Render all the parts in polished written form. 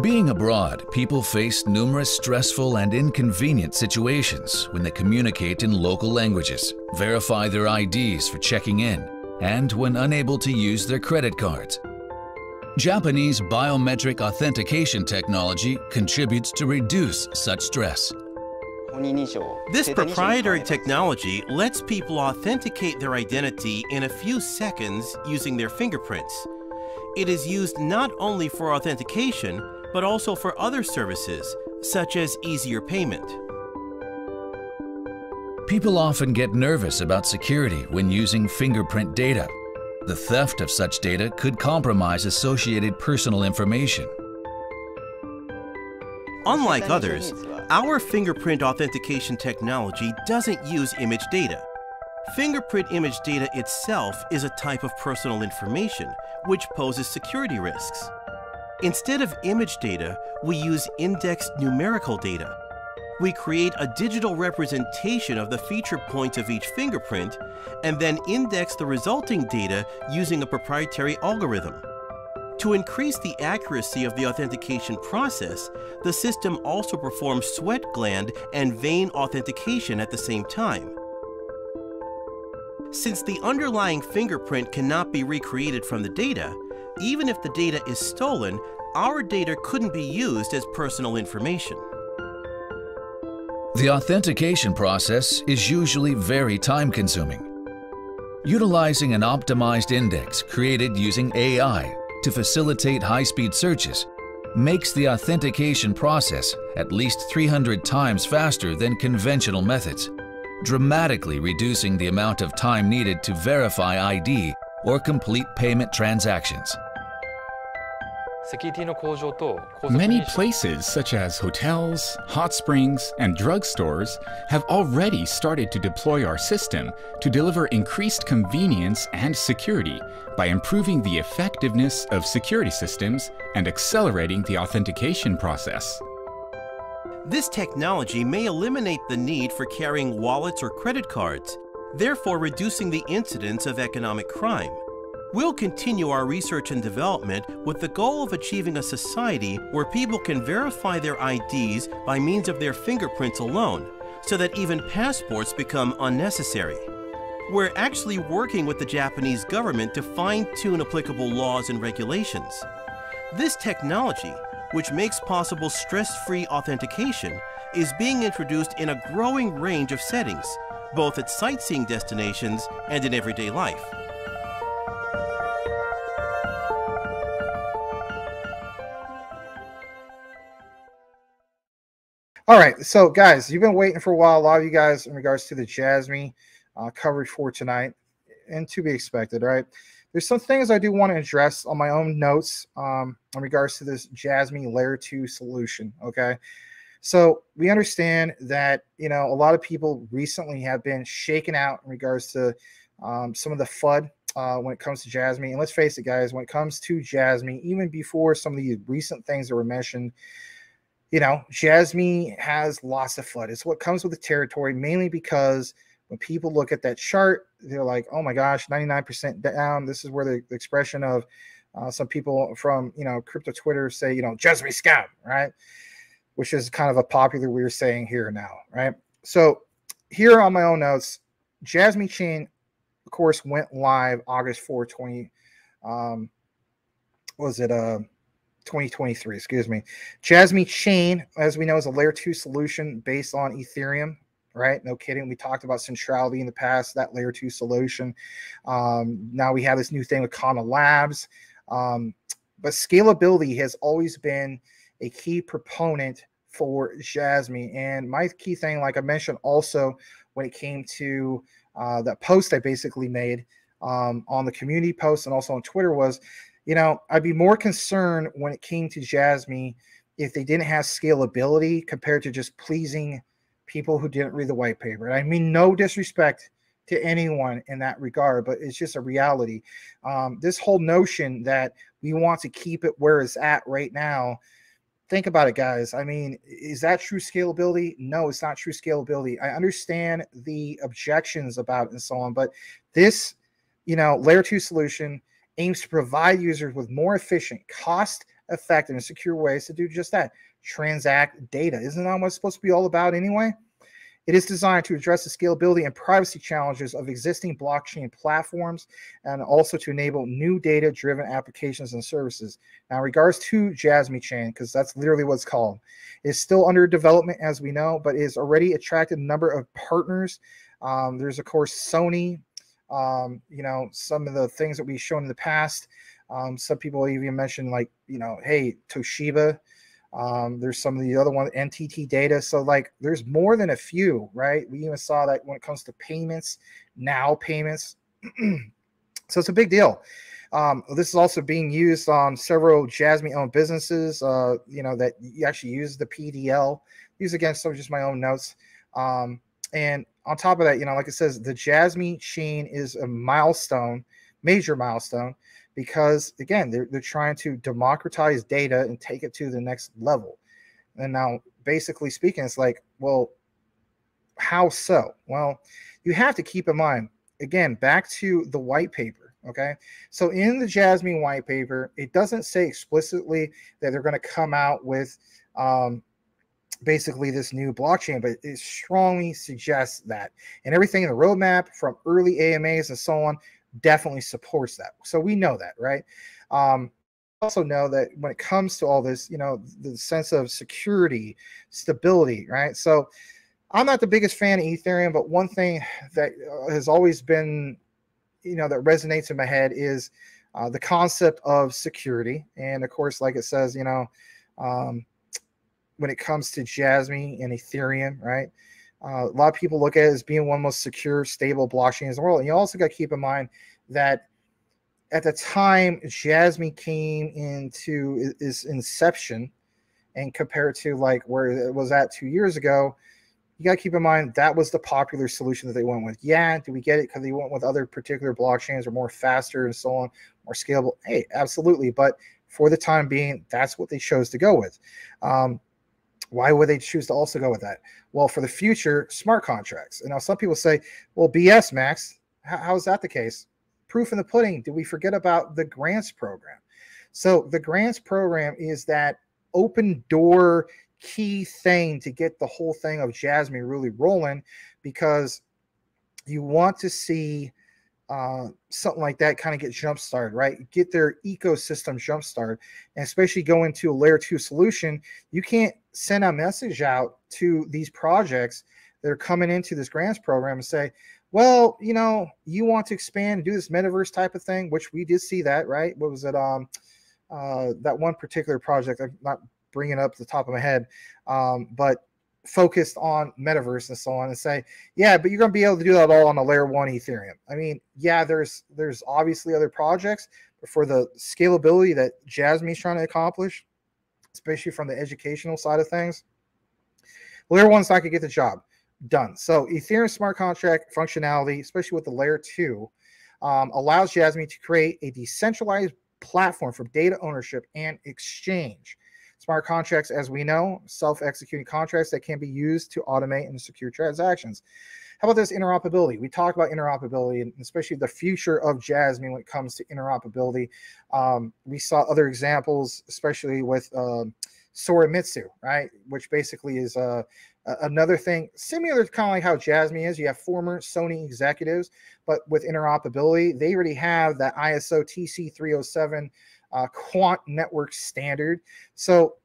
Being abroad, people face numerous stressful and inconvenient situations when they communicate in local languages, verify their IDs for checking in, and when unable to use their credit cards. Japanese biometric authentication technology contributes to reduce such stress. This proprietary technology lets people authenticate their identity in a few seconds using their fingerprints. It is used not only for authentication, but also for other services, such as easier payment. People often get nervous about security when using fingerprint data. The theft of such data could compromise associated personal information. Unlike others, our fingerprint authentication technology doesn't use image data. Fingerprint image data itself is a type of personal information, which poses security risks. Instead of image data, we use indexed numerical data. We create a digital representation of the feature points of each fingerprint and then index the resulting data using a proprietary algorithm. To increase the accuracy of the authentication process, the system also performs sweat gland and vein authentication at the same time. Since the underlying fingerprint cannot be recreated from the data, even if the data is stolen, our data couldn't be used as personal information. The authentication process is usually very time-consuming. Utilizing an optimized index created using AI to facilitate high-speed searches makes the authentication process at least 300 times faster than conventional methods, dramatically reducing the amount of time needed to verify ID or complete payment transactions. Many places such as hotels, hot springs, and drugstores have already started to deploy our system to deliver increased convenience and security by improving the effectiveness of security systems and accelerating the authentication process. This technology may eliminate the need for carrying wallets or credit cards, therefore reducing the incidence of economic crime. We'll continue our research and development with the goal of achieving a society where people can verify their IDs by means of their fingerprints alone, so that even passports become unnecessary. We're actually working with the Japanese government to fine-tune applicable laws and regulations. This technology, which makes possible stress-free authentication, is being introduced in a growing range of settings, both at sightseeing destinations and in everyday life. All right, so guys, you've been waiting for a while. A lot of you guys in regards to the Jasmy coverage for tonight, and to be expected, right? There's some things I do want to address on my own notes in regards to this Jasmy Layer 2 solution, okay? So we understand that, you know, a lot of people recently have been shaken out in regards to some of the FUD when it comes to Jasmy. And let's face it, guys, when it comes to Jasmy, even before some of the recent things that were mentioned, you know, Jasmy has lots of FUD. It's what comes with the territory, mainly because when people look at that chart, they're like, oh my gosh, 99% down. This is where the expression of some people from, you know, crypto Twitter say, you know, Jasmy scam, right? Which is kind of a popular we're saying here now, right? So here on my own notes, Jasmy chain, of course, went live August 4, 2023, excuse me. Jasmy chain, as we know, is a layer 2 solution based on Ethereum, right? No kidding. We talked about centrality in the past, that layer 2 solution. Now we have this new thing with Kana Labs. But scalability has always been a key proponent for Jasmy. And my key thing, like I mentioned also when it came to that post I basically made on the community post and also on Twitter was, you know, I'd be more concerned when it came to Jasmy if they didn't have scalability compared to just pleasing people who didn't read the white paper. And I mean, no disrespect to anyone in that regard, but it's just a reality. This whole notion that we want to keep it where it's at right now, think about it, guys. I mean, is that true scalability? No, it's not true scalability. I understand the objections about it and so on, but this, you know, layer 2 solution aims to provide users with more efficient, cost effective, and secure ways to do just that. Transact data. Isn't that what it's supposed to be all about anyway? It is designed to address the scalability and privacy challenges of existing blockchain platforms and also to enable new data-driven applications and services. Now, in regards to Jasmy Chain, because that's literally what it's called, it's still under development, as we know, but it has already attracted a number of partners. There's, of course, Sony, some of the things that we've shown in the past. Some people even mentioned, like, hey, Toshiba. There's some of the other ones, NTT Data. So like there's more than a few, right? We even saw that when it comes to payments, now payments. So it's a big deal. This is also being used on several Jasmy owned businesses, that you actually use the PDL. These again, some just my own notes. And on top of that, like it says, the Jasmy chain is a milestone, major milestone, because again, they're trying to democratize data and take it to the next level. And now, basically speaking, it's like, well, how so? Well, you have to keep in mind, again, back to the white paper. Okay, so in the Jasmy white paper, it doesn't say explicitly that they're going to come out with basically this new blockchain, but it strongly suggests that. And everything in the roadmap from early AMAs and so on definitely supports that. So we know that, right? Also know that when it comes to all this, the sense of security, stability, right? So I'm not the biggest fan of Ethereum, but one thing that has always been, that resonates in my head is the concept of security. And of course, like it says, when it comes to Jasmy and Ethereum, right? A lot of people look at it as being one of the most secure, stable blockchains in the world. And you also got to keep in mind that at the time Jasmy came into its inception and compared to like where it was at 2 years ago, you got to keep in mind that was the popular solution that they went with. Yeah, do we get it because they went with other particular blockchains or more faster and so on, more scalable? Hey, absolutely. But for the time being, that's what they chose to go with. Why would they choose to also go with that? Well, for the future, smart contracts. And now some people say, well, BS, Max. How is that the case? Proof in the pudding. Did we forget about the grants program? So the grants program is that open door key thing to get the whole thing of Jasmy really rolling, because you want to see something like that kind of get jump started, right? Get their ecosystem jump started, and especially go into a layer 2 solution. You can't send a message out to these projects that are coming into this grants program and say, well, you want to expand and do this metaverse type of thing, which we did see that, right? What was it? That one particular project, I'm not bringing it up to the top of my head, but focused on metaverse and so on, and say, yeah, but you're going to be able to do that all on a layer 1 Ethereum. I mean, yeah, there's obviously other projects, but for the scalability that Jasmy is trying to accomplish, especially from the educational side of things, layer 1's not going to get the job done. So Ethereum smart contract functionality, especially with the layer 2, allows Jasmy to create a decentralized platform for data ownership and exchange. Smart contracts, as we know, self-executing contracts that can be used to automate and secure transactions. How about this interoperability? We talk about interoperability, and especially the future of Jasmy when it comes to interoperability. We saw other examples, especially with Soramitsu, right? Which basically is another thing similar to kind of like how Jasmy is. You have former Sony executives, but with interoperability, they already have that ISO TC307 quant network standard. So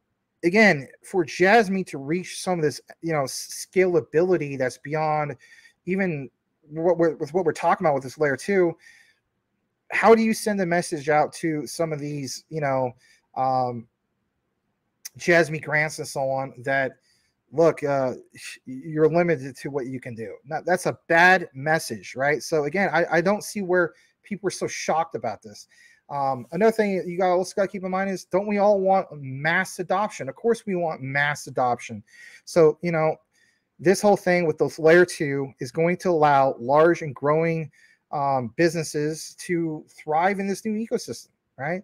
again, for Jasmy to reach some of this, scalability that's beyond even what we're talking about with this layer 2, how do you send a message out to some of these, Jasmy grants and so on that, look, you're limited to what you can do? Now, that's a bad message, right? So again, I don't see where people are so shocked about this. Another thing you also got to keep in mind is, don't we all want mass adoption? Of course we want mass adoption. So, this whole thing with those layer 2 is going to allow large and growing businesses to thrive in this new ecosystem, right?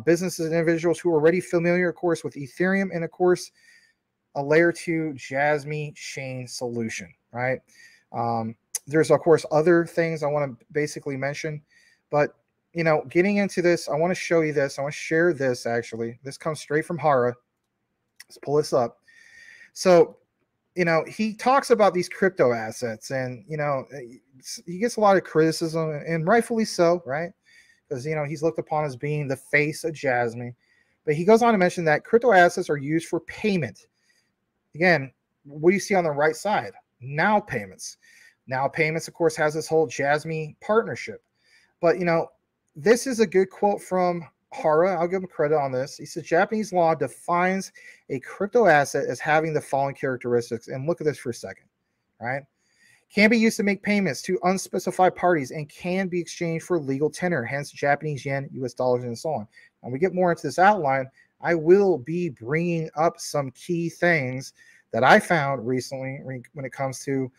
Businesses and individuals who are already familiar, of course, with Ethereum, and of course, a layer 2 Jasmy chain solution, right? There's, of course, other things I want to basically mention, but you know, getting into this, I want to show you this. I want to share this. Actually, this comes straight from Hara. Let's pull this up. So, you know, he talks about these crypto assets, and you know, he gets a lot of criticism, and rightfully so, right? Because you know, he's looked upon as being the face of Jasmy. But he goes on to mention that crypto assets are used for payment. Again, what do you see on the right side? Now payments. Now payments, of course, has this whole Jasmy partnership. But you know, this is a good quote from Hara. I'll give him credit on this. He says Japanese law defines a crypto asset as having the following characteristics. And look at this for a second, right? Can be used to make payments to unspecified parties and can be exchanged for legal tender, hence Japanese yen, US dollars, and so on. And we get more into this outline. I will be bringing up some key things that I found recently when it comes to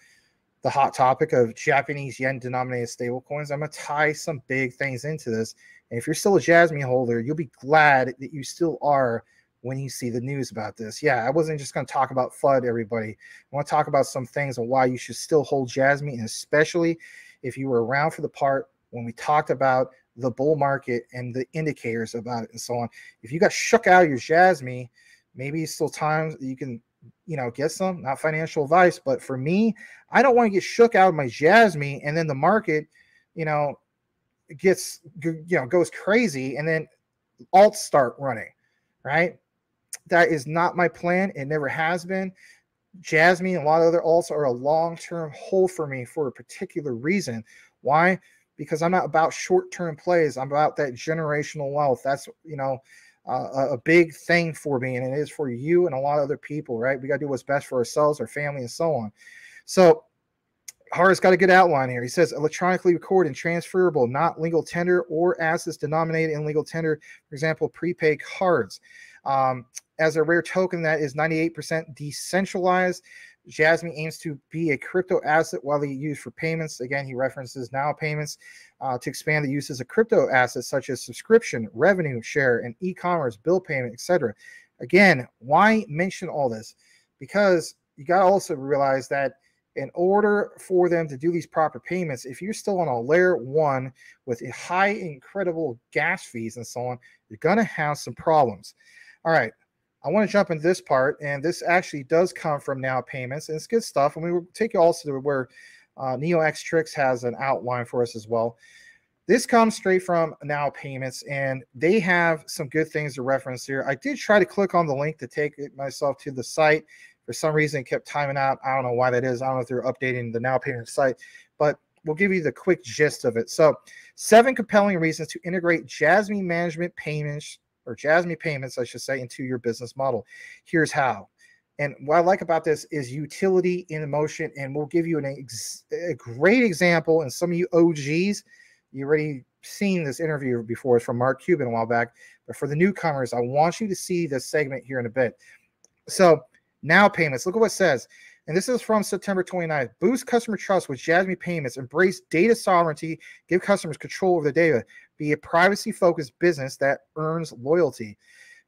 the hot topic of Japanese yen denominated stablecoins. I'm going to tie some big things into this. And if you're still a Jasmy holder, you'll be glad that you still are when you see the news about this. Yeah, I wasn't just going to talk about FUD, everybody. I want to talk about some things on why you should still hold Jasmy, and especially if you were around for the part when we talked about the bull market and the indicators about it and so on. If you got shook out of your Jasmy, maybe it's still time you can, you know, get some, not financial advice, but for me, I don't want to get shook out of my Jasmy and then the market, you know, gets, you know, goes crazy and then alts start running, right? That is not my plan. It never has been. Jasmy and a lot of other alts are a long-term hold for me for a particular reason. Why? Because I'm not about short-term plays. I'm about that generational wealth. That's, you know, a big thing for me, and it is for you and a lot of other people, right? We got to do what's best for ourselves, our family, and so on. So Hara's got a good outline here. He says electronically record and transferable, not legal tender, or assets denominated in legal tender, for example, prepaid cards. As a rare token that is 98% decentralized, Jasmy aims to be a crypto asset widely used for payments. Again, he references now payments to expand the uses of crypto assets such as subscription, revenue share, and e-commerce, bill payment, etc. Again, why mention all this? Because you got to also realize that in order for them to do these proper payments, if you're still on a layer one with a high, incredible gas fees and so on, you're going to have some problems. All right. I want to jump into this part, and this actually does come from Now Payments, and it's good stuff. And we will take you also to where NeoXTrix has an outline for us as well. This comes straight from Now Payments, and they have some good things to reference here. I did try to click on the link to take myself to the site. For some reason, it kept timing out. I don't know why that is. I don't know if they're updating the Now Payments site, but we'll give you the quick gist of it. So 7 compelling reasons to integrate Jasmy management payments, or Jasmy payments, I should say, into your business model. Here's how. And what I like about this is utility in motion, and we'll give you a great example. And some of you OGs, you already seen this interview before. It's from Mark Cuban a while back. But for the newcomers, I want you to see this segment here in a bit. So Now Payments, look at what it says. And this is from September 29th. Boost customer trust with Jasmy payments. Embrace data sovereignty. Give customers control over the data. Be a privacy-focused business that earns loyalty.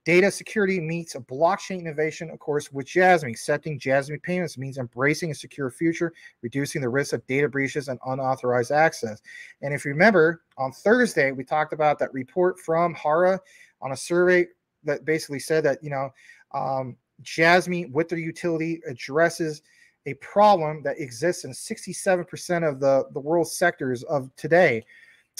Data security meets a blockchain innovation, of course, with Jasmy. Accepting Jasmy payments means embracing a secure future, reducing the risk of data breaches and unauthorized access. And if you remember, on Thursday, we talked about that report from Hara on a survey that basically said that, you know, Jasmy, with their utility, addresses a problem that exists in 67% of the world's sectors of today.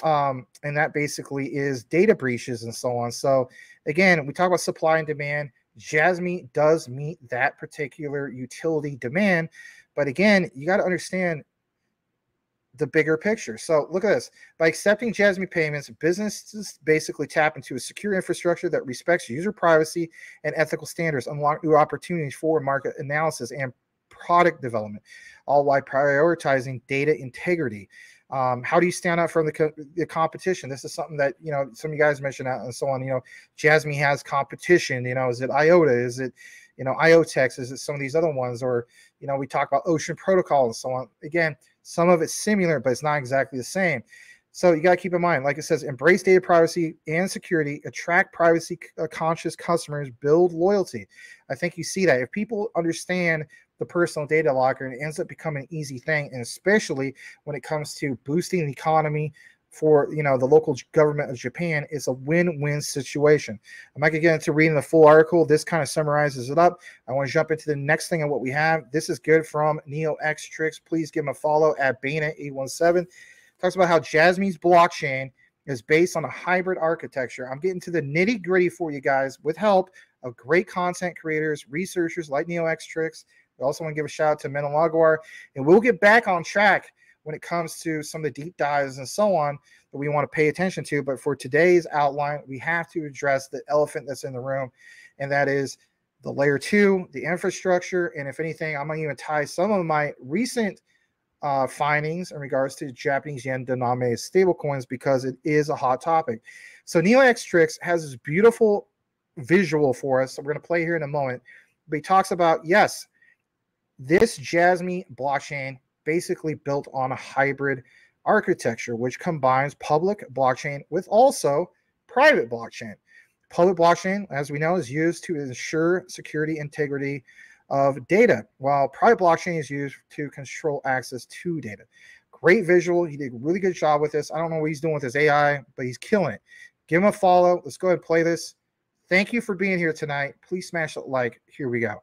And that basically is data breaches and so on. So again, we talk about supply and demand. Jasmy does meet that particular utility demand. But again, you got to understand the bigger picture. So look at this. By accepting Jasmy payments, businesses basically tap into a secure infrastructure that respects user privacy and ethical standards, unlock new opportunities for market analysis and product development, all while prioritizing data integrity. How do you stand out from the competition? This is something that, you know, some of you guys mentioned and so on. You know, Jasmy has competition. You know, is it IOTA? Is it, you know, IOTEX? Is it some of these other ones? Or, you know, we talk about Ocean Protocol and so on. Again, some of it's similar, but it's not exactly the same. So you got to keep in mind, like it says, embrace data privacy and security, attract privacy conscious customers, build loyalty. I think you see that. If people understand the personal data locker, and it ends up becoming an easy thing, and especially when it comes to boosting the economy, for the local government of Japan. It's a win-win situation. I'm not going to get into reading the full article. This kind of summarizes it up. I want to jump into the next thing of what we have. This is good from NeoXTricks. Please give him a follow at Bana817. Talks about how Jasmy's blockchain is based on a hybrid architecture. I'm getting to the nitty-gritty for you guys with help of great content creators, researchers like NeoXTricks. We also want to give a shout out to Menelaguar, and we'll get back on track when it comes to some of the deep dives and so on that we want to pay attention to. But for today's outline, we have to address the elephant that's in the room, and that is the layer 2, the infrastructure. And if anything, I'm going to even tie some of my recent findings in regards to Japanese yen denominated stablecoins, because it is a hot topic. So NeoXTricks has this beautiful visual for us that we're going to play here in a moment. But he talks about, yes, this Jasmy blockchain basically built on a hybrid architecture, which combines public blockchain with also private blockchain. Public blockchain, as we know, is used to ensure security integrity of data, while private blockchain is used to control access to data. Great visual. He did a really good job with this. I don't know what he's doing with his AI, but he's killing it. Give him a follow. Let's go ahead and play this. Thank you for being here tonight. Please smash that like. Here we go.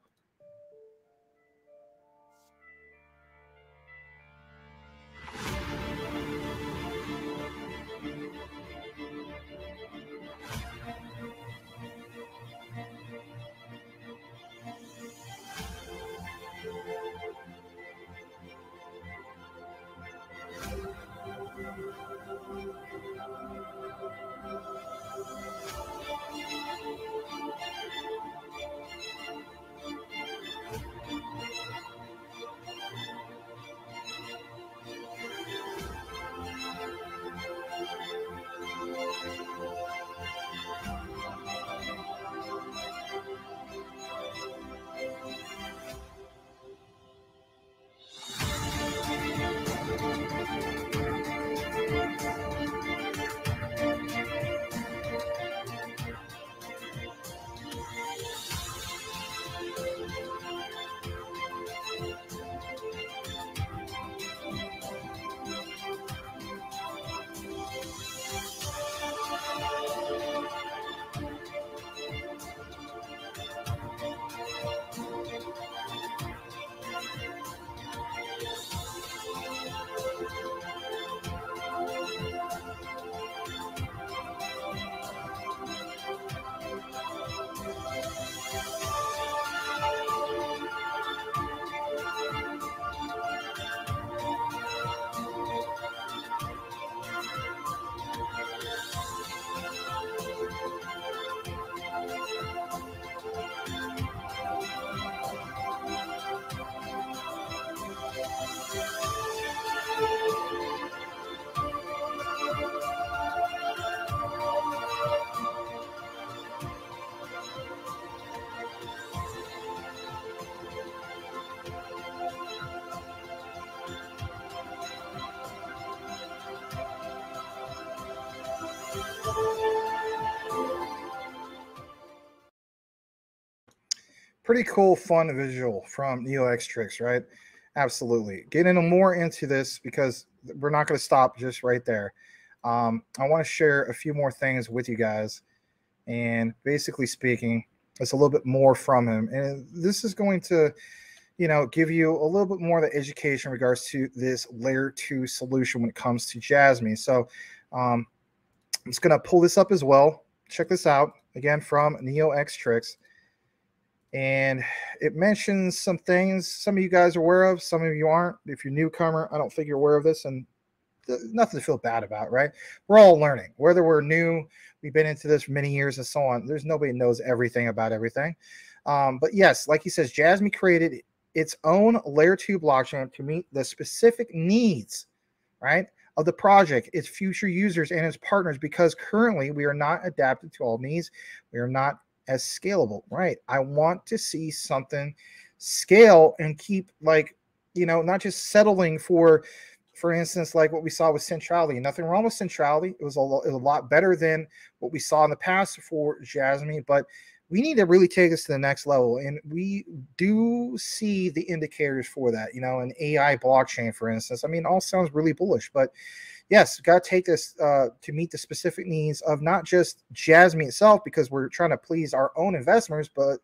Pretty cool, fun visual from NeoXTricks, right? Absolutely. Getting more into this because we're not going to stop just right there. I want to share a few more things with you guys. And basically speaking, it's a little bit more from him. And this is going to, give you a little bit more of the education in regards to this layer 2 solution when it comes to Jasmy. So I'm just going to pull this up as well. Check this out, again, from NeoXTricks. And it mentions some things some of you guys are aware of, some of you aren't. If you're a newcomer, I don't think you're aware of this, and nothing to feel bad about, right? We're all learning. Whether we're new, we've been into this for many years and so on. There's nobody knows everything about everything. But yes, like he says, Jasmy created its own layer 2 blockchain to meet the specific needs, right, of the project, its future users, and its partners, because currently we are not adapted to all needs. We are not as scalable, right? I want to see something scale and keep, like, not just settling for instance, like what we saw with centrality. Nothing wrong with centrality. It was a lot better than what we saw in the past for Jasmy, but we need to really take this to the next level. And we do see the indicators for that, you know, an AI blockchain, for instance. I mean, all sounds really bullish, but yes, got to take this to meet the specific needs of not just Jasmy itself, because we're trying to please our own investors, but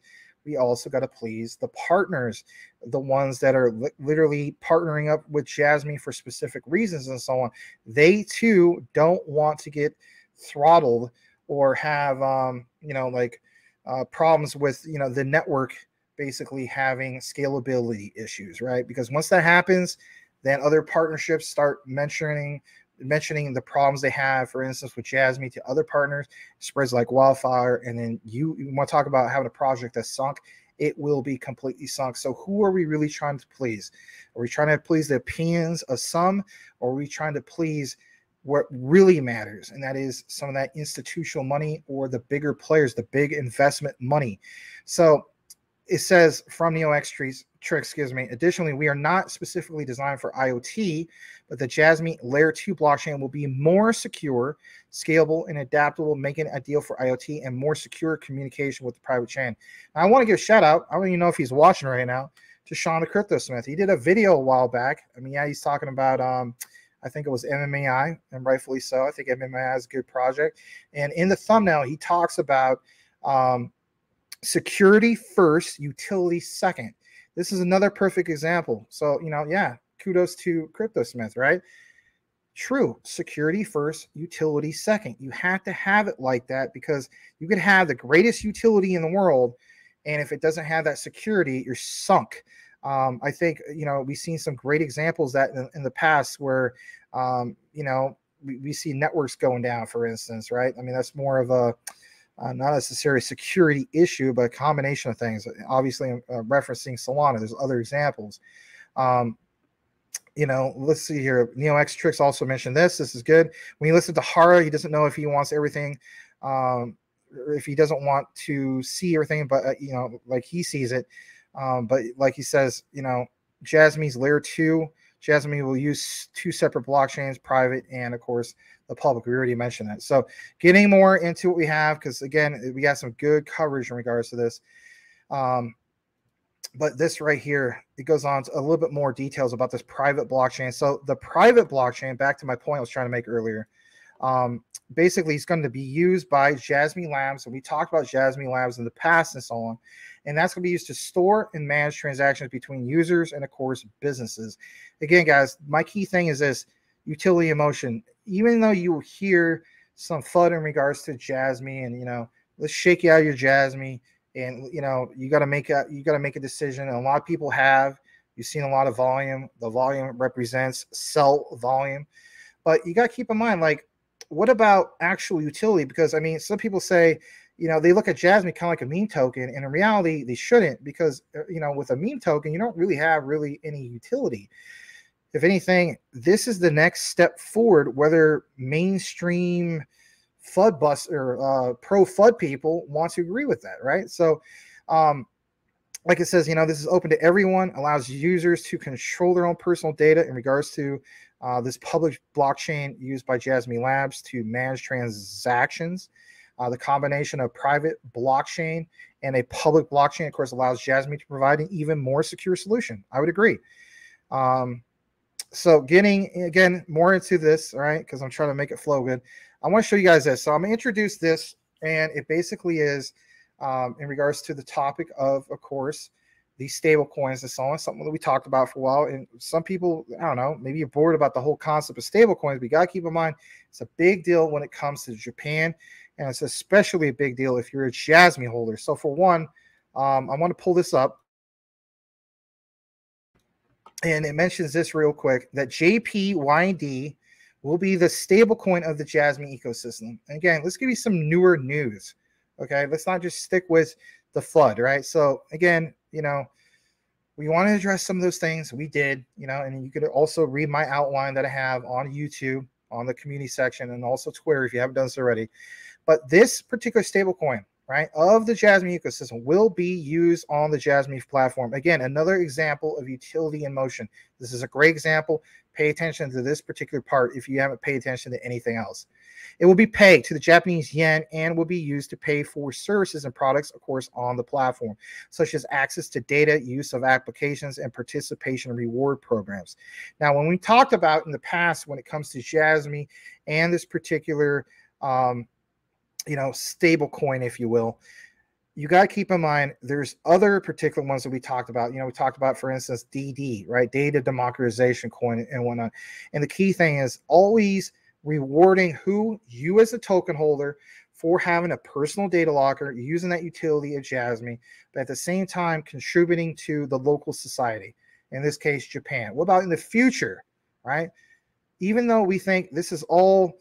we also got to please the partners, the ones that are literally partnering up with Jasmy for specific reasons and so on. They too don't want to get throttled or have, you know, like problems with, you know, the network basically having scalability issues, right? Because once that happens, then other partnerships start mentioning the problems they have, for instance, with Jasmy to other partners, spreads like wildfire. And then you want to talk about having a project that's sunk, it will be completely sunk. So who are we really trying to please? Are we trying to please the opinions of some, or are we trying to please what really matters? And that is some of that institutional money or the bigger players, the big investment money. So it says from NeoX Tricks, additionally, we are not specifically designed for IoT, but the Jasmy Layer 2 blockchain will be more secure, scalable, and adaptable, making it ideal for IoT and more secure communication with the private chain. Now, I want to give a shout out, I don't even know if he's watching right now, to Sean the Crypto Smith. He did a video a while back. I mean, yeah, he's talking about, I think it was MMAI, and rightfully so. I think MMAI is a good project. And in the thumbnail, he talks about security first, utility second. This is another perfect example. So, you know, yeah, kudos to CryptoSmith, right? True. Security first, utility second. You have to have it like that, because you could have the greatest utility in the world, and if it doesn't have that security, you're sunk. I think, you know, we've seen some great examples that in the past where, you know, we see networks going down, for instance, right? I mean, that's more of a not necessarily a security issue, but a combination of things. Obviously, referencing Solana, there's other examples. You know, let's see here. NeoX Tricks also mentioned this. This is good. When you listen to Hara, he doesn't know if he wants everything, if he doesn't want to see everything, but, you know, like he sees it. But like he says, you know, Jasmy's Layer 2. Jasmy will use two separate blockchains, private and, of course, the public. We already mentioned that. So getting more into what we have, because, again, we got some good coverage in regards to this. But this right here, it goes on to a little bit more details about this private blockchain. So the private blockchain, back to my point I was trying to make earlier, basically it's going to be used by Jasmy Labs. And we talked about Jasmy Labs in the past and so on. And that's going to be used to store and manage transactions between users and, of course, businesses. Again, guys, my key thing is this: utility in motion. Even though you will hear some FUD in regards to Jasmy, and, you know, let's shake you out of your Jasmy, and, you know, you got to make a decision. And a lot of people have. You've seen a lot of volume. The volume represents sell volume, but you got to keep in mind, like, what about actual utility? Because, I mean, some people say, you know, they look at Jasmy kind of like a meme token, and in reality, they shouldn't, because, you know, with a meme token, you don't really have any utility. If anything, this is the next step forward, whether mainstream FUD bust or pro FUD people want to agree with that, right? So, like it says, you know, this is open to everyone, allows users to control their own personal data in regards to this public blockchain used by Jasmy Labs to manage transactions. The combination of private blockchain and a public blockchain, of course, allows Jasmy to provide an even more secure solution. I would agree. So getting, again, more into this, all right, because I'm trying to make it flow good. I want to show you guys this. So I'm going to introduce this, and it basically is in regards to the topic of course, these stable coins and so on, something that we talked about for a while. And some people, I don't know, maybe you're bored about the whole concept of stable coins, but you got to keep in mind, it's a big deal when it comes to Japan. And it's especially a big deal if you're a Jasmy holder. So for one, I want to pull this up. And it mentions this real quick, that JPYD will be the stablecoin of the Jasmy ecosystem. And again, let's give you some newer news. Okay, let's not just stick with the FUD, right? So again, you know, we want to address some of those things. We did, you know, and you could also read my outline that I have on YouTube, on the community section, and also Twitter if you haven't done this already. But this particular stablecoin, right, of the Jasmy ecosystem will be used on the Jasmy platform. Again, another example of utility in motion. This is a great example. Pay attention to this particular part if you haven't paid attention to anything else. It will be pegged to the Japanese yen and will be used to pay for services and products, of course, on the platform, such as access to data, use of applications, and participation in reward programs. Now, when we talked about in the past, when it comes to Jasmy and this particular, stable coin, if you will, you got to keep in mind there's other particular ones that we talked about. We talked about, for instance, DD, right? Data democratization coin and whatnot. And the key thing is always rewarding you as a token holder for having a personal data locker, using that utility of Jasmy, but at the same time contributing to the local society, in this case, Japan. What about in the future, right? Even though we think this is all,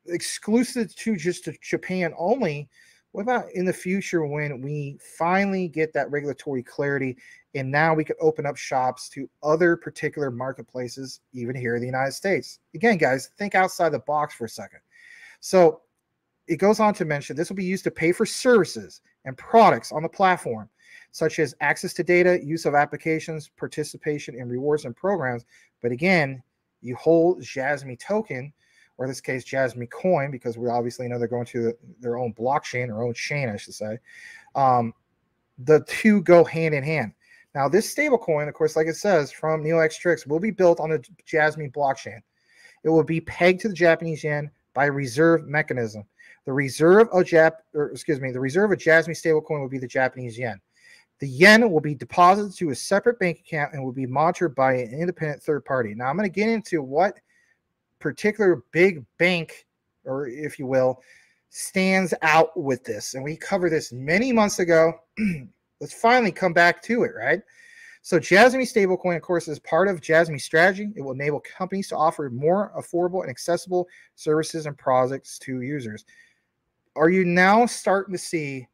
exclusive to just Japan only, what about in the future when we finally get that regulatory clarity and now we could open up shops to other particular marketplaces, even here in the United States? Again, guys, think outside the box for a second. So it goes on to mention this will be used to pay for services and products on the platform, such as access to data, use of applications, participation in rewards and programs. But again, you hold Jasmy token, or in this case, Jasmy coin, because we obviously know they're going to their own blockchain, or own chain, I should say. The two go hand in hand. Now, this stable coin, of course, like it says, from NeoXTrix, will be built on the Jasmy blockchain. It will be pegged to the Japanese yen by reserve mechanism. The reserve of Jasmy stablecoin will be the Japanese yen. The yen will be deposited to a separate bank account and will be monitored by an independent third party. Now, I'm going to get into what particular big bank, or if you will, stands out with this. And we covered this many months ago. Let's finally come back to it, right? So Jasmy stablecoin, of course, is part of Jasmy's strategy. It will enable companies to offer more affordable and accessible services and products to users. Are you now starting to see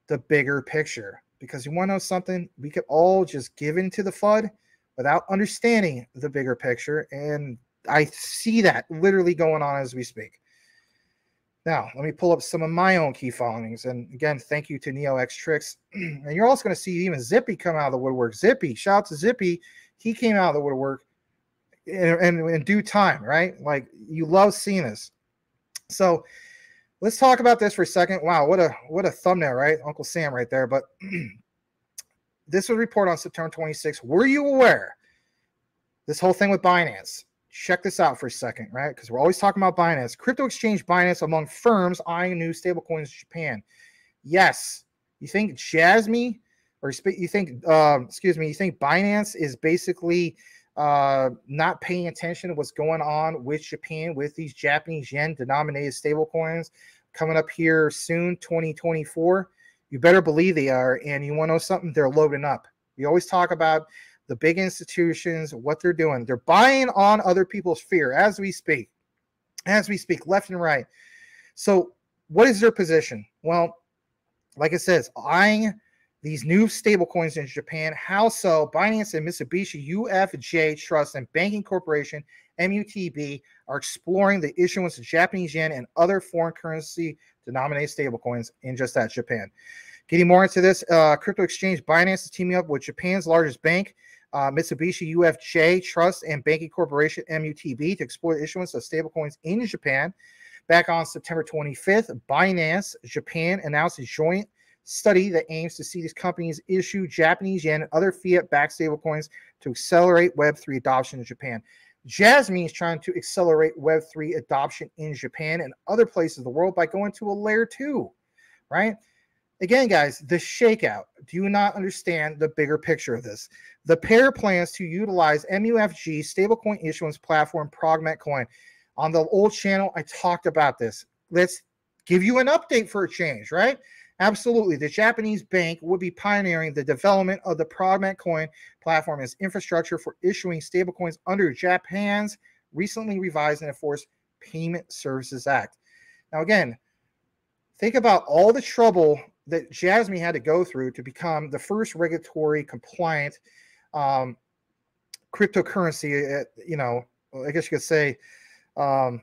the bigger picture? Because you want to know something? We could all just give into the FUD without understanding the bigger picture. And I see that literally going on as we speak. Now, let me pull up some of my own key findings. And again, thank you to NeoXTrix. And you're also going to see even Zippy come out of the woodwork. Zippy, shout out to Zippy. He came out of the woodwork in due time, right? Like, you love seeing this. So let's talk about this for a second. Wow, what a thumbnail, right? Uncle Sam right there. But this was reported on September 26th. Were you aware? This whole thing with Binance. Check this out for a second, right? Because we're always talking about Binance. Crypto exchange Binance among firms eyeing new stablecoins in Japan. Yes. You think Jasmy, or you think Binance is basically not paying attention to what's going on with Japan with these Japanese yen denominated stablecoins coming up here soon, 2024? You better believe they are. And you want to know something? They're loading up. We always talk about the big institutions, what they're doing. They're buying on other people's fear as we speak, left and right. So what is their position? Well, like it says, eyeing these new stable coins in Japan. How so? Binance and Mitsubishi UFJ Trust and Banking Corporation, MUTB, are exploring the issuance of Japanese yen and other foreign currency denominated stablecoins in just that, Japan. Getting more into this, crypto exchange Binance is teaming up with Japan's largest bank, Mitsubishi UFJ Trust and Banking Corporation, MUTB, to explore the issuance of stablecoins in Japan. Back on September 25th, Binance Japan announced a joint study that aims to see these companies issue Japanese yen and other fiat-backed stablecoins to accelerate Web3 adoption in Japan. Jasmy is trying to accelerate Web3 adoption in Japan and other places of the world by going to a layer 2, right? Again, guys, the shakeout. Do you not understand the bigger picture of this? The pair plans to utilize MUFG stablecoin issuance platform Progmet Coin. On the old channel, I talked about this. Let's give you an update for a change, right? Absolutely. The Japanese bank would be pioneering the development of the Progmet Coin platform as infrastructure for issuing stablecoins under Japan's recently revised and enforced Payment Services Act. Now, again, think about all the trouble that Jasmy had to go through to become the first regulatory compliant cryptocurrency, I guess you could say one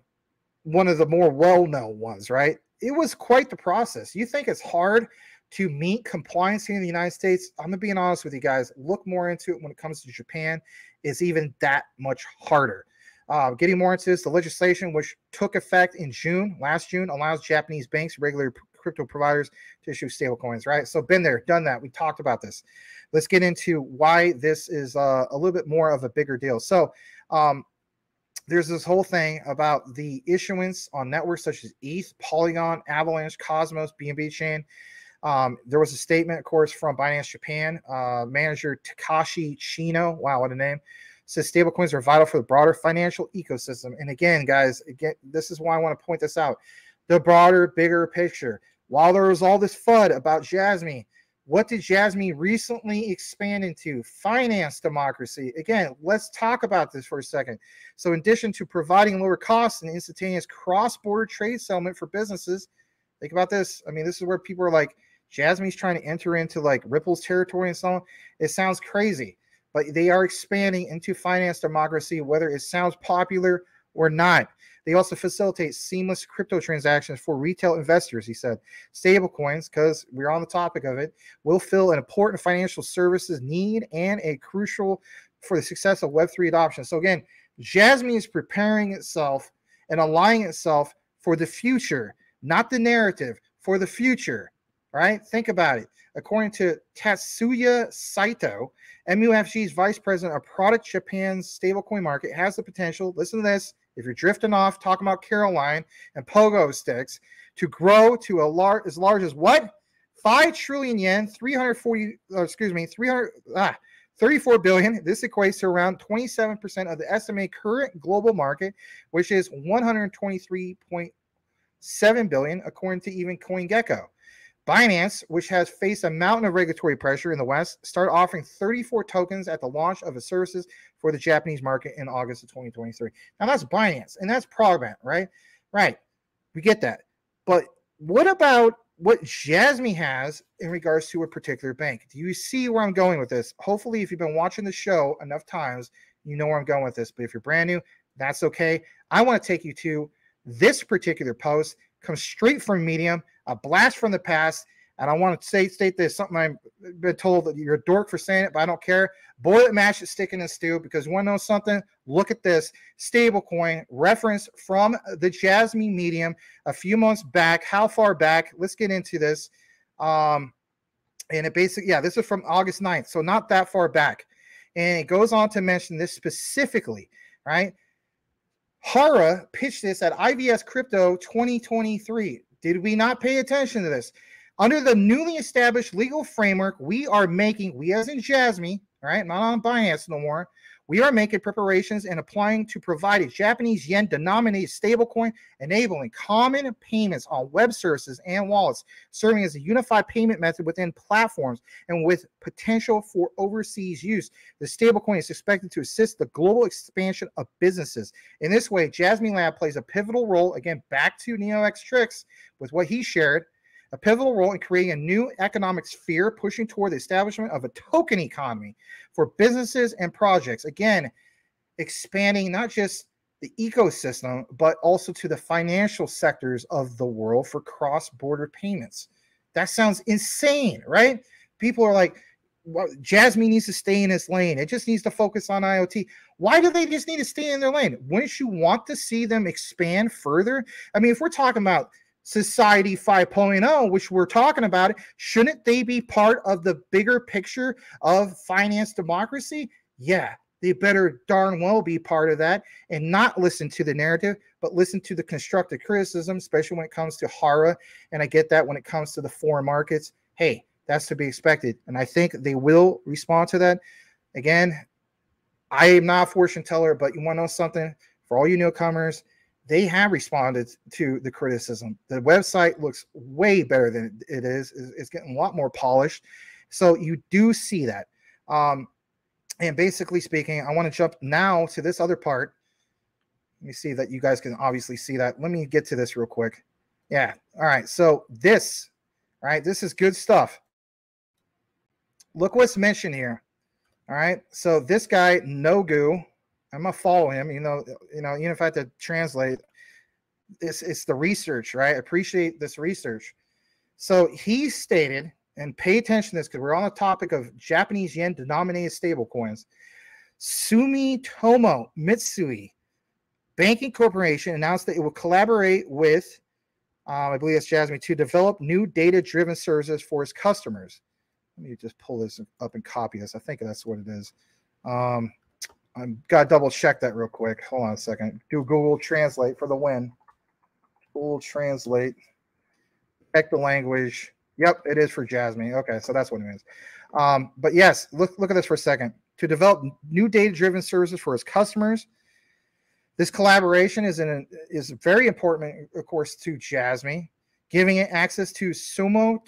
of the more well-known ones, right? It was quite the process. You think it's hard to meet compliance here in the United States, I'm being honest with you guys, look more into it when it comes to Japan, is even that much harder. Getting more into this, the legislation, which took effect in last June, allows Japanese banks, regular crypto providers to issue stablecoins, right? So been there, done that. We talked about this. Let's get into why this is a little bit more of a bigger deal. So there's this whole thing about the issuance on networks such as ETH, Polygon, Avalanche, Cosmos, BNB Chain. There was a statement, of course, from Binance Japan manager Takashi Chino. Wow, what a name. Says stablecoins are vital for the broader financial ecosystem. And again, guys, this is why I want to point this out. The broader, bigger picture. While there was all this FUD about Jasmy, what did Jasmy recently expand into? Finance democracy. Again, let's talk about this for a second. So in addition to providing lower costs and instantaneous cross-border trade settlement for businesses, think about this. I mean, this is where people are like, Jasmy's trying to enter into like Ripple's territory and so on. It sounds crazy, but they are expanding into finance democracy, whether it sounds popular or not. They also facilitate seamless crypto transactions for retail investors, he said. Stablecoins, because we're on the topic of it, will fill an important financial services need and a crucial for the success of Web3 adoption. So again, Jasmy is preparing itself and aligning itself for the future, not the narrative, for the future, right? Think about it. According to Tatsuya Saito, MUFG's vice president of product Japan's stablecoin market, has the potential, listen to this, if you're drifting off talking about Caroline and pogo sticks, to grow to as large as what? 5 trillion yen, 34 billion. This equates to around 27% of the estimated current global market, which is 123.7 billion, according to even CoinGecko. Binance, which has faced a mountain of regulatory pressure in the West, started offering 34 tokens at the launch of its services for the Japanese market in August of 2023. Now, that's Binance, and that's Progmat, right? Right. We get that. But what about what Jasmy has in regards to a particular bank? Do you see where I'm going with this? Hopefully, if you've been watching the show enough times, you know where I'm going with this. But if you're brand new, that's okay. I want to take you to this particular post. Comes straight from Medium, a blast from the past. And I want to state this, something I've been told that you're a dork for saying it, but I don't care. Boil it, mash it, stick in the stew, because you want to know something? Look at this stablecoin reference from the Jasmy Medium a few months back. How far back? Let's get into this. And it basically, yeah, this is from August 9th, so not that far back. And it goes on to mention this specifically, right? Hara pitched this at IVS Crypto 2023. Did we not pay attention to this? Under the newly established legal framework, we as in Jasmy, right, not on Binance no more, we are making preparations and applying to provide a Japanese yen-denominated stablecoin, enabling common payments on web services and wallets, serving as a unified payment method within platforms and with potential for overseas use. The stablecoin is expected to assist the global expansion of businesses. In this way, Jasmy Lab plays a pivotal role, again, back to NeoX Tricks with what he shared, a pivotal role in creating a new economic sphere, pushing toward the establishment of a token economy for businesses and projects. Again, expanding not just the ecosystem, but also to the financial sectors of the world for cross-border payments. That sounds insane, right? People are like, well, Jasmy needs to stay in its lane. It just needs to focus on IoT. Why do they just need to stay in their lane? Wouldn't you want to see them expand further? I mean, if we're talking about Society 5.0, which we're talking about, shouldn't they be part of the bigger picture of finance democracy? Yeah, they better darn well be part of that and not listen to the narrative, but listen to the constructive criticism, especially when it comes to Hara. And I get that when it comes to the foreign markets. Hey, that's to be expected. And I think they will respond to that. Again, I am not a fortune teller, but you want to know something? For all you newcomers, they have responded to the criticism. The website looks way better than it is. It's getting a lot more polished. So you do see that. And basically speaking, I want to jump now to this other part. Let me see that you guys can obviously see that. Let me get to this real quick. Yeah. All right. So this, right, this is good stuff. Look what's mentioned here. All right. So this guy, Nogu, I'm gonna follow him. You know, even if I have to translate, it's the research, right? I appreciate this research. So he stated, and pay attention to this because we're on the topic of Japanese yen denominated stablecoins. Sumitomo Mitsui Banking Corporation announced that it will collaborate with, I believe it's Jasmy, to develop new data-driven services for its customers. Let me just pull this up and copy this. I think that's what it is. I've got to double check that real quick. Hold on a second. Do Google Translate for the win. Google Translate. Check the language. Yep, it is for Jasmy. Okay, so that's what it means. But yes, look at this for a second. To develop new data-driven services for its customers. This collaboration is very important, of course, to Jasmy, giving it access to Sumitomo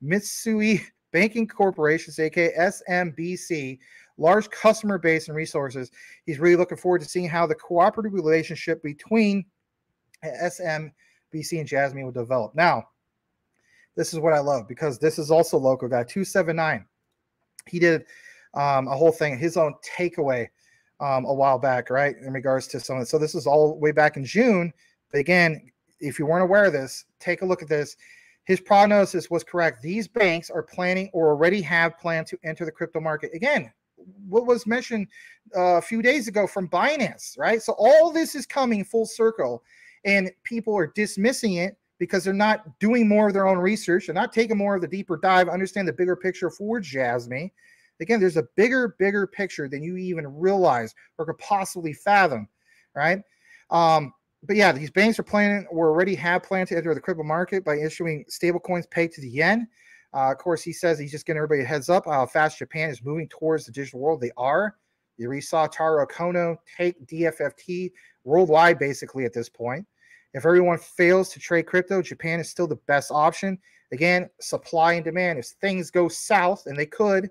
Mitsui Banking Corporation, aka SMBC, large customer base and resources. He's really looking forward to seeing how the cooperative relationship between SMBC and Jasmy will develop. Now, this is what I love because this is also local guy 279. He did a whole thing, his own takeaway a while back, right, in regards to some of it. So this is all way back in June. But again, if you weren't aware of this, take a look at this. His prognosis was correct. These banks are planning or already have planned to enter the crypto market. Again, what was mentioned a few days ago from Binance, right? So all this is coming full circle, and people are dismissing it because they're not doing more of their own research. They're not taking more of the deeper dive, understand the bigger picture for Jasmy. Again, there's a bigger picture than you even realize or could possibly fathom, right? But yeah, these banks are planning or already have planned to enter the crypto market by issuing stablecoins pegged to the yen. Of course, he says he's just giving everybody a heads up how fast Japan is moving towards the digital world. They are. You already saw Taro Kono take DFFT worldwide, basically, at this point. If everyone fails to trade crypto, Japan is still the best option. Again, supply and demand. If things go south, and they could,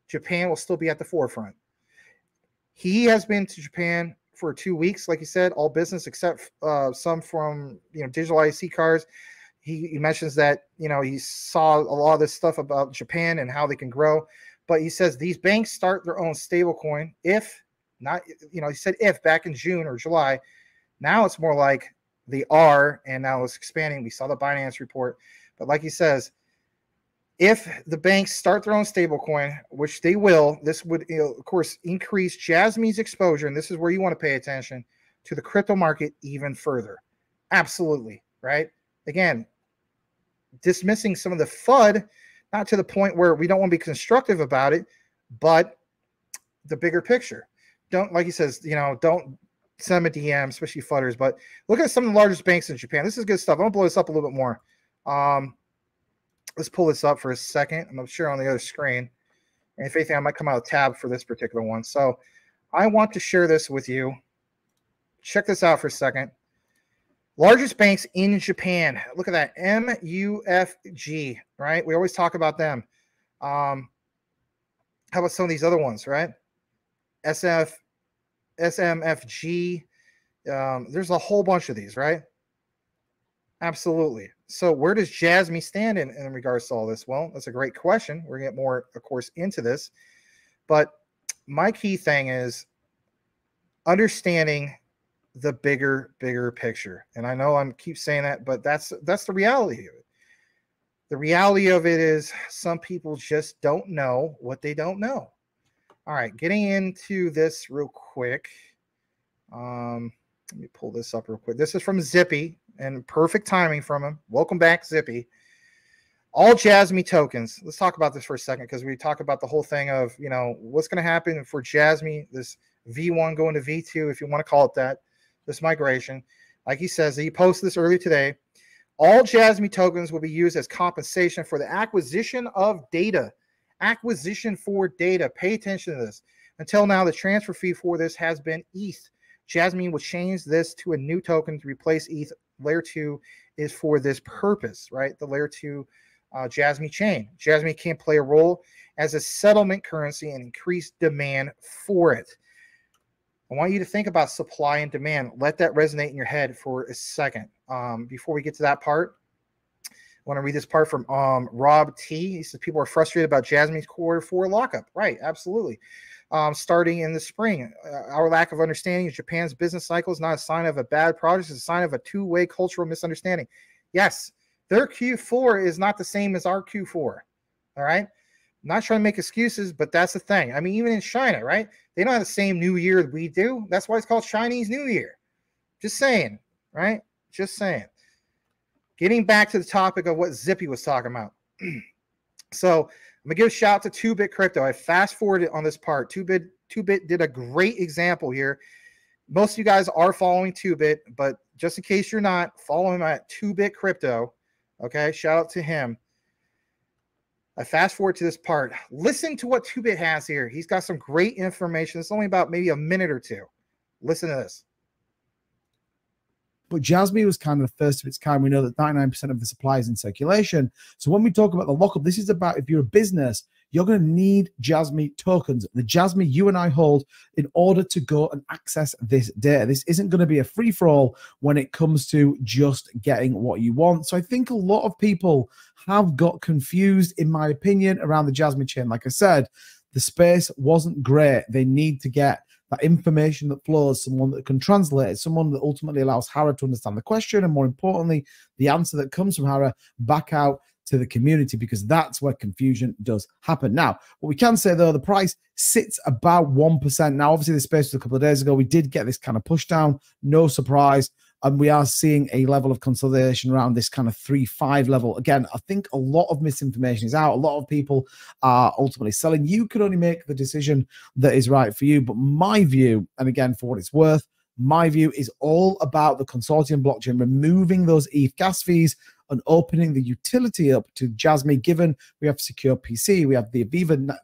Japan will still be at the forefront. He has been to Japan for 2 weeks, like he said, all business except some from digital IC cards. He mentions that he saw a lot of this stuff about Japan and how they can grow, but he says these banks start their own stable coin. If not, he said if back in June or July. Now it's more like they are, and now it's expanding. We saw the Binance report, but like he says, if the banks start their own stablecoin, which they will, this would, of course, increase Jasmy's exposure, and this is where you want to pay attention, to the crypto market even further. Absolutely, right? Again, dismissing some of the FUD, not to the point where we don't want to be constructive about it, but the bigger picture. Don't, like he says, don't send them a DM, especially FUDders, but look at some of the largest banks in Japan. This is good stuff. I'm going to blow this up a little bit more. Let's pull this up for a second. I'm sure on the other screen. And if anything, I might come out of tab for this particular one. So I want to share this with you. Check this out for a second. Largest banks in Japan. Look at that. MUFG, right? We always talk about them. How about some of these other ones, right? SMFG. There's a whole bunch of these, right? Absolutely. So where does Jasmy stand in regards to all this? Well, that's a great question. We're going to get more, of course, into this. But my key thing is understanding the bigger picture. And I know I keep saying that, but that's the reality of it. The reality of it is some people just don't know what they don't know. All right, getting into this real quick. Let me pull this up real quick. This is from Zippy. And perfect timing from him. Welcome back, Zippy. All Jasmy tokens. Let's talk about this for a second because we talk about the whole thing of, what's going to happen for Jasmy, this V1 going to V2, if you want to call it that, this migration. Like he says, he posted this earlier today. All Jasmy tokens will be used as compensation for the acquisition of data. Acquisition for data. Pay attention to this. Until now, the transfer fee for this has been ETH. Jasmy will change this to a new token to replace ETH. Layer 2 is for this purpose, right? The layer 2 Jasmy chain. Jasmy can play a role as a settlement currency and increase demand for it. I want you to think about supply and demand. Let that resonate in your head for a second. Before we get to that part, I want to read this part from Rob T. He says people are frustrated about Jasmy's Q4 lockup. Right, absolutely. Starting in the spring. Our lack of understanding of Japan's business cycle is not a sign of a bad product. It's a sign of a two-way cultural misunderstanding. Yes, Their Q4 is not the same as our Q4. All right. Not trying to make excuses, but that's the thing. I mean, even in China, right? They don't have the same New Year that we do. That's why it's called Chinese New Year. Just saying, right? Just saying. Getting back to the topic of what Zippy was talking about. So I'm gonna give a shout out to 2-Bit Crypto. I fast forwarded on this part. 2-Bit did a great example here. Most of you guys are following 2-Bit, but just in case you're not, follow him at 2-Bit Crypto. Okay, shout out to him. I fast forward to this part. Listen to what 2-Bit has here. He's got some great information. It's only about maybe a minute or two. Listen to this. But Jasmy was kind of the first of its kind. We know that 99% of the supply is in circulation. So when we talk about the lockup, this is about if you're a business, you're going to need Jasmy tokens. The Jasmy you and I hold in order to go and access this data. This isn't going to be a free-for-all when it comes to just getting what you want. So I think a lot of people have got confused, in my opinion, around the Jasmy chain. Like I said, the space wasn't great. They need to get that information that flows, someone that can translate it, someone that ultimately allows Hara to understand the question, and more importantly, the answer that comes from Hara back out to the community, because that's where confusion does happen. Now, what we can say, though, the price sits about 1%. Now, obviously, the space was a couple of days ago. We did get this kind of push down, no surprise. And we are seeing a level of consolidation around this kind of 3.5 level. Again, I think a lot of misinformation is out. A lot of people are ultimately selling. You can only make the decision that is right for you. But my view, and again, for what it's worth, my view is all about the consortium blockchain, removing those ETH gas fees and opening the utility up to Jasmy, given we have Secure PC, we have the Aviva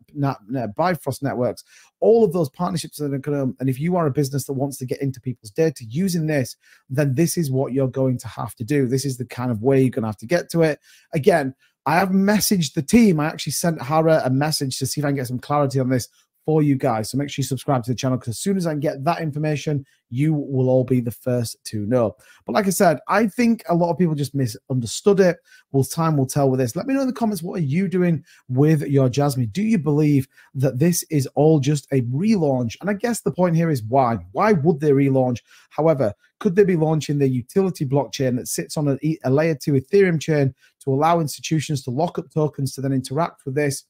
Bifrost networks, all of those partnerships that are going to, and if you are a business that wants to get into people's data using this, then this is what you're going to have to do. This is the kind of way you're going to have to get to it. Again, I have messaged the team. I actually sent Hara a message to see if I can get some clarity on this for you guys. So make sure you subscribe to the channel, because as soon as I get that information, you will all be the first to know. But like I said, I think a lot of people just misunderstood it. Well, time will tell with this. Let me know in the comments, what are you doing with your Jasmy? Do you believe that this is all just a relaunch? And I guess the point here is why? Why would they relaunch? However, could they be launching the utility blockchain that sits on a layer 2 Ethereum chain to allow institutions to lock up tokens to then interact with this?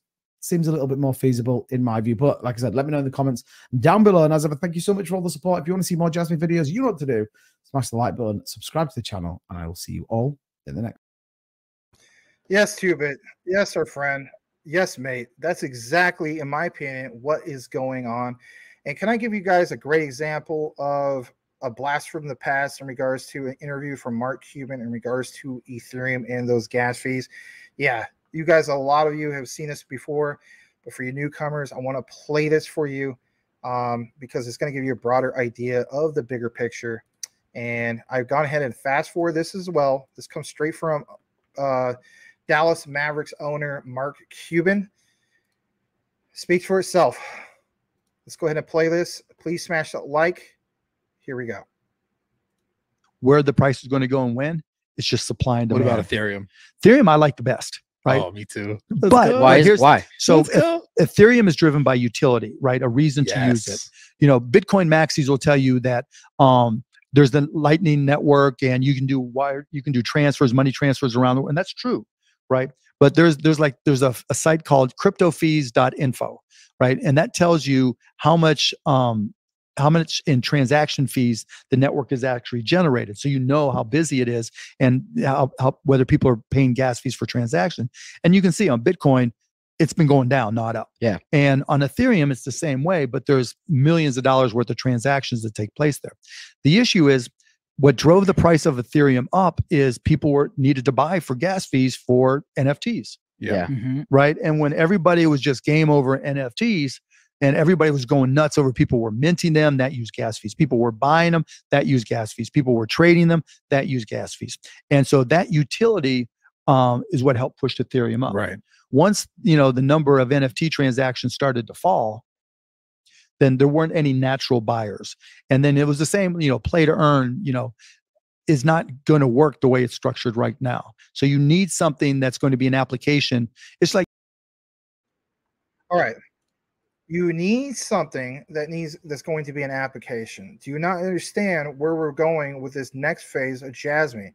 Seems a little bit more feasible in my view. But like I said, let me know in the comments down below. And as ever, thank you so much for all the support. If you want to see more Jasmy videos, you know what to do. Smash the like button, subscribe to the channel, and I will see you all in the next. Yes, 2-Bit. Yes, our friend. Yes, mate. That's exactly, in my opinion, what is going on. And can I give you guys a great example of a blast from the past in regards to an interview from Mark Cuban in regards to Ethereum and those gas fees? Yeah. You guys, a lot of you have seen this before, but for you newcomers, I want to play this for you because it's going to give you a broader idea of the bigger picture. And I've gone ahead and fast forward this as well. This comes straight from Dallas Mavericks owner Mark Cuban. Speaks for itself. Let's go ahead and play this. Please smash that like. Here we go. Where the price is going to go and when, it's just supply and demand. What about Ethereum? Ethereum, I like the best. Right? Oh, me too. But why? So Ethereum is driven by utility, right? A reason to use it. You know, Bitcoin maxis will tell you that there's the Lightning network, and you can do transfers, money transfers around the world, and that's true, right? But there's a site called cryptofees.info, right? And that tells you how much in transaction fees the network is actually generated, so you know how busy it is and how whether people are paying gas fees for transaction. And you can see on Bitcoin, it's been going down, not up. Yeah. And on Ethereum, it's the same way, but there's millions of dollars worth of transactions that take place there. The issue is what drove the price of Ethereum up is people needed to buy for gas fees for NFTs. Yeah. Right. And when everybody was just game over NFTs, and everybody was going nuts over people were minting them, that used gas fees. People were buying them, that used gas fees. People were trading them, that used gas fees. And so that utility is what helped push Ethereum up. Right. Once, the number of NFT transactions started to fall, then there weren't any natural buyers. And then it was the same, play to earn, is not going to work the way it's structured right now. So you need something that's going to be an application. It's like, all right. You need something that's going to be an application. Do you not understand where we're going with this next phase of Jasmy?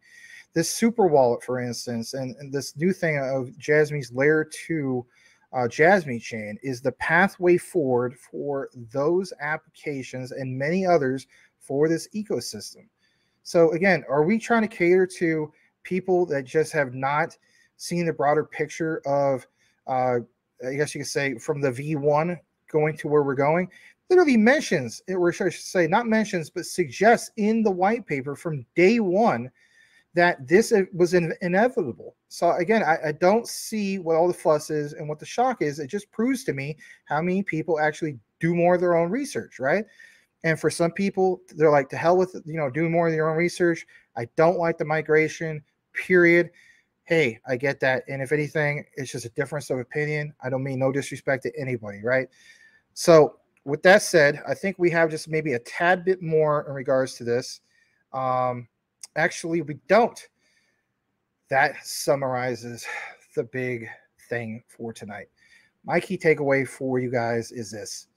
this super wallet, for instance, and this new thing of Jasmy's layer 2 Jasmy chain is the pathway forward for those applications and many others for this ecosystem. So again, are we trying to cater to people that just have not seen the broader picture of, I guess you could say, from the V1 going to where we're going? Literally mentions, or should I say not mentions, but suggests in the white paper from day one that this was inevitable. So again, I don't see what all the fuss is and what the shock is. It just proves to me how many people actually do more of their own research, right? And for some people, they're like, to hell with it, doing more of your own research. I don't like the migration, period. Hey, I get that. And if anything, it's just a difference of opinion. I don't mean no disrespect to anybody, right? So with that said, I think we have just maybe a tad bit more in regards to this. Actually, we don't. That summarizes the big thing for tonight. My key takeaway for you guys is this.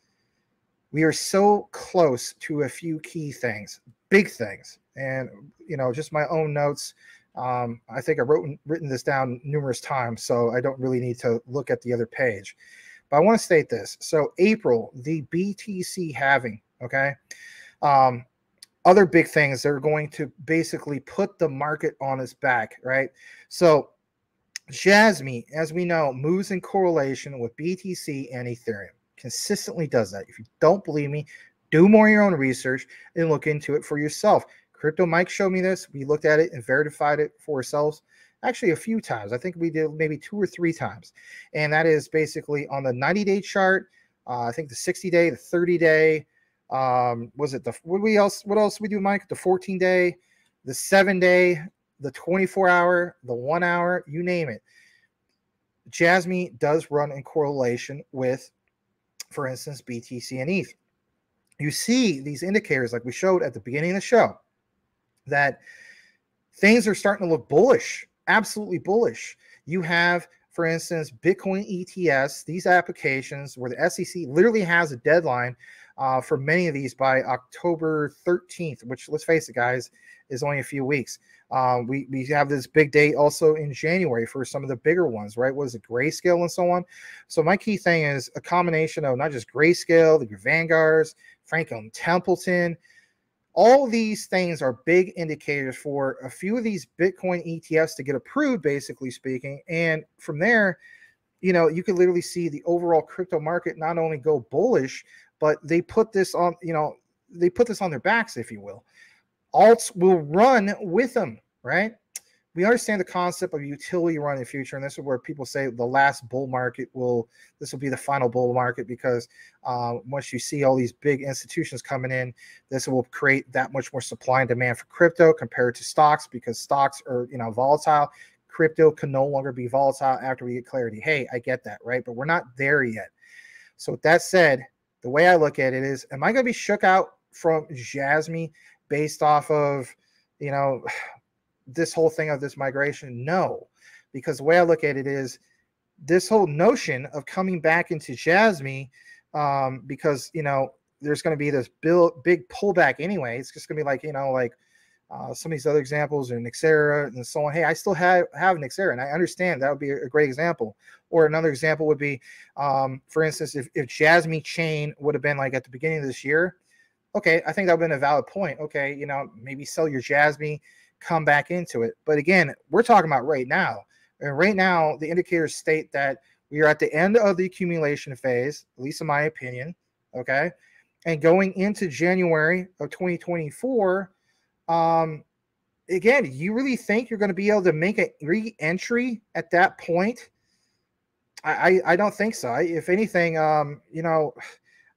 We are so close to a few key things, big things. And, just my own notes. I think I've written this down numerous times, so I don't really need to look at the other page. But I want to state this. So April, the BTC halving, okay? Other big things that are going to basically put the market on its back, right? So Jasmy, as we know, moves in correlation with BTC and Ethereum. Consistently does that. If you don't believe me, do more of your own research and look into it for yourself. Crypto Mike showed me this. We looked at it and verified it for ourselves. Actually, a few times. I think we did maybe 2 or 3 times. And that is basically on the 90-day chart. I think the 60-day, the 30-day. Was it what else we do, Mike? The 14-day, the 7-day, the 24-hour, the 1 hour, you name it. Jasmy does run in correlation with, for instance, BTC and ETH. You see these indicators like we showed at the beginning of the show that things are starting to look bullish, absolutely bullish. You have, for instance, Bitcoin ETS, these applications where the SEC literally has a deadline for many of these by October 13th, which, let's face it, guys, is only a few weeks. We have this big date also in January for some of the bigger ones, right? What is it, Grayscale and so on? So my key thing is a combination of not just Grayscale, the Vanguards, Franklin Templeton. All these things are big indicators for a few of these Bitcoin ETFs to get approved, basically speaking. And from there, you can literally see the overall crypto market not only go bullish, but they put this on, they put this on their backs, if you will. Alts will run with them, right? We understand the concept of utility run in the future, and this is where people say the last bull market this will be the final bull market, because once you see all these big institutions coming in, this will create that much more supply and demand for crypto compared to stocks, because stocks are volatile. Crypto can no longer be volatile after we get clarity. Hey, I get that, right? But we're not there yet. So with that said, the way I look at it is, am I going to be shook out from Jasmy based off of, this whole thing of this migration? No, because the way I look at it is this whole notion of coming back into Jasmy, because, there's going to be this big pullback anyway. It's just going to be like, some of these other examples are Nexera and so on. Hey, I still have Nexera, and I understand that would be a great example. Or another example would be, for instance, if Jasmy chain would have been like at the beginning of this year, okay, I think that would have been a valid point. Okay, maybe sell your Jasmy, come back into it. But again, we're talking about right now. And right now, the indicators state that we are at the end of the accumulation phase, at least in my opinion, okay? And going into January of 2024, again, you really think you're going to be able to make a re-entry at that point? I don't think so. If anything,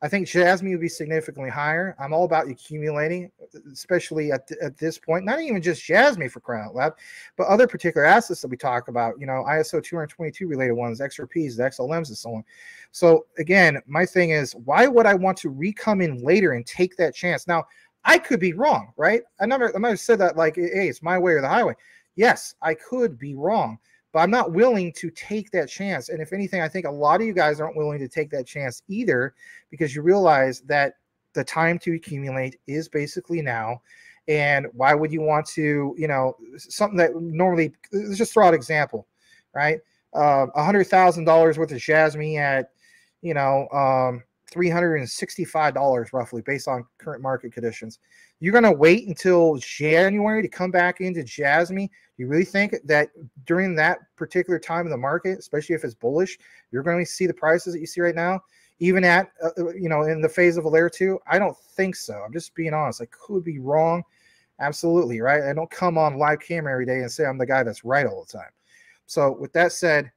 I think Jasmy would be significantly higher. I'm all about accumulating, especially at this point. Not even just Jasmy, for crying out loud, but other particular assets that we talk about, ISO 222 related ones, XRPs, the XLMs, and so on. So again, my thing is, why would I want to re-come in later and take that chance? Now, I could be wrong, right? I never said that like, hey, it's my way or the highway. Yes, I could be wrong, but I'm not willing to take that chance. And if anything, I think a lot of you guys aren't willing to take that chance either, because you realize that the time to accumulate is basically now. And why would you want to, you know, something that normally, let's just throw out an example, right? $100,000 worth of Jasmy at, you know, $365 roughly based on current market conditions. You're going to wait until January to come back into Jasmy? You really think that during that particular time in the market, especially if it's bullish, you're going to see the prices that you see right now, even at, you know, in the phase of a layer 2? I don't think so. I'm just being honest. I could be wrong. Absolutely, right? I don't come on live camera every day and say I'm the guy that's right all the time. So with that said,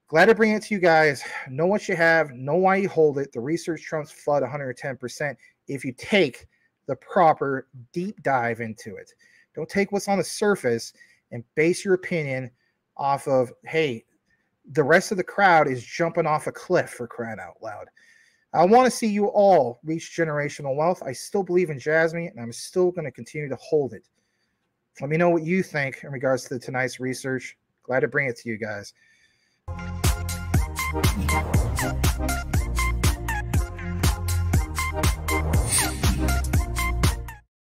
glad to bring it to you guys. Know what you have, know why you hold it. The research trumps FUD 110% if you take the proper deep dive into it. Don't take what's on the surface and base your opinion off of, hey, the rest of the crowd is jumping off a cliff, for crying out loud. I want to see you all reach generational wealth. I still believe in Jasmy, and I'm still going to continue to hold it. Let me know what you think in regards to tonight's research. Glad to bring it to you guys.